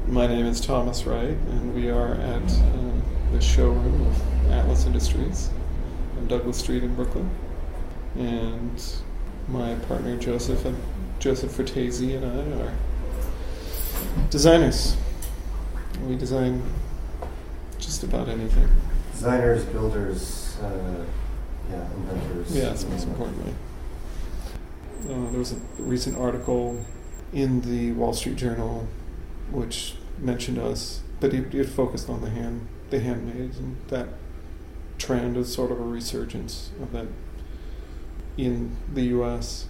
My name is Thomas Wright, and we are at the showroom of Atlas Industries on Douglas Street in Brooklyn. And my partner Joseph Fratesi and I are designers. We design just about anything. Designers, builders, inventors. Yes, most importantly. There was a recent article in the Wall Street Journal which mentioned us, but it focused on the handmade, and that trend is sort of a resurgence of that in the U.S.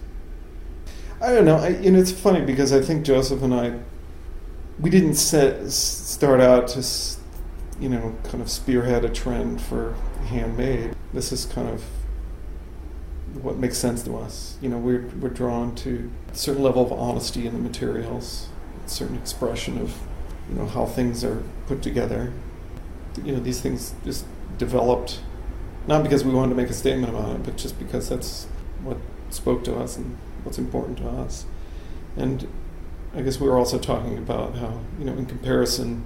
I don't know. It's funny because I think Joseph and I, we didn't start out to, kind of spearhead a trend for handmade. This is kind of what makes sense to us. We're drawn to a certain level of honesty in the materials, a certain expression of, how things are put together. These things just developed, not because we wanted to make a statement about it, but just because that's what spoke to us and what's important to us. And I guess we were also talking about how, in comparison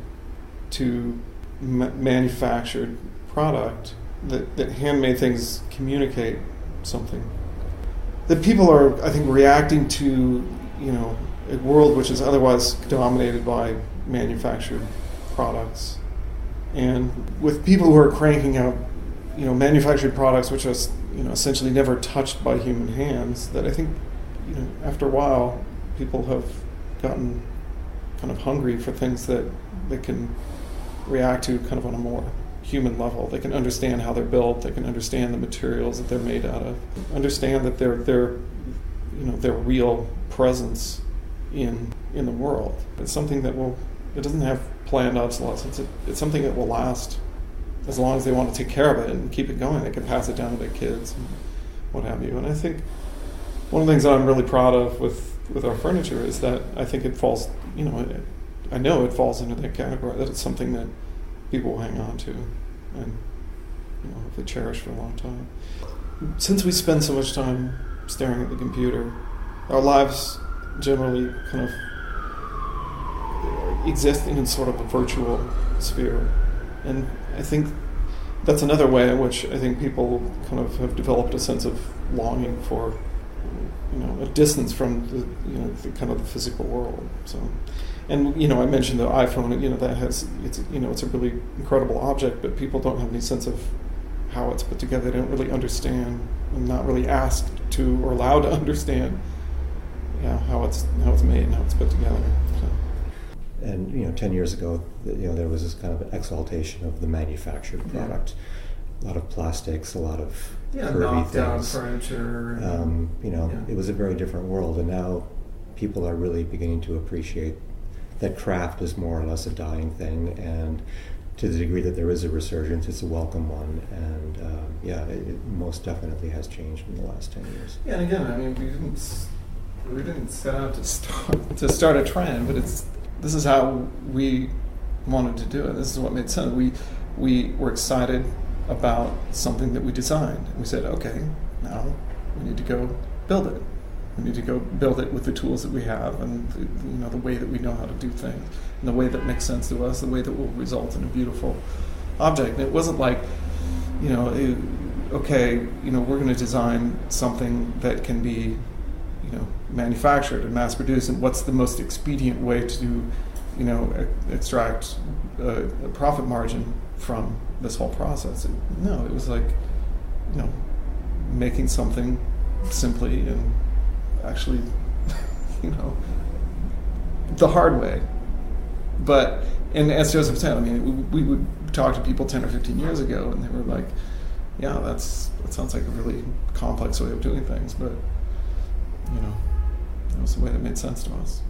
to manufactured product, that handmade things communicate something. That people are, I think, reacting to, a world which is otherwise dominated by manufactured products. And with people who are cranking out, manufactured products which are, essentially never touched by human hands, that I think, after a while, people have gotten kind of hungry for things that they can react to kind of on a more human level. They can understand how they're built. They can understand the materials that they're made out of. Understand that their real presence in the world. It's something that it doesn't have planned obsolescence. It's something that will last as long as they want to take care of it and keep it going. They can pass it down to their kids and what have you. And I think one of the things that I'm really proud of with our furniture is that I think it falls, I know it falls into that category, that it's something that people will hang on to and hopefully cherish for a long time. Since we spend so much time staring at the computer, our lives generally kind of exist in sort of a virtual sphere. And I think that's another way in which I think people kind of have developed a sense of longing for, a distance from the kind of the physical world. So, and I mentioned the iPhone. That has it's a really incredible object, but people don't have any sense of how it's put together. They don't really understand, and not really asked to or allowed to understand, how it's made and how it's put together. So. And 10 years ago, there was this kind of exaltation of the manufactured product. A lot of plastics, a lot of curvy things. Furniture. It was a very different world, and now people are really beginning to appreciate that craft is more or less a dying thing, and to the degree that there is a resurgence, it's a welcome one, and it most definitely has changed in the last 10 years. Yeah, and again, we didn't set out to start a trend, but this is how we wanted to do it. This is what made sense. We were excited about something that we designed. We said, okay, now we need to go build it. We need to go build it with the tools that we have, and the way that we know how to do things, and the way that makes sense to us, the way that will result in a beautiful object. And it wasn't like, we're going to design something that can be, manufactured and mass produced, and what's the most expedient way to, extract a profit margin from this whole process. No, it was like, making something simply and actually, the hard way. But, and as Joseph said, we would talk to people 10 or 15 years ago, and they were like, yeah, that sounds like a really complex way of doing things, but, that was the way that made sense to us.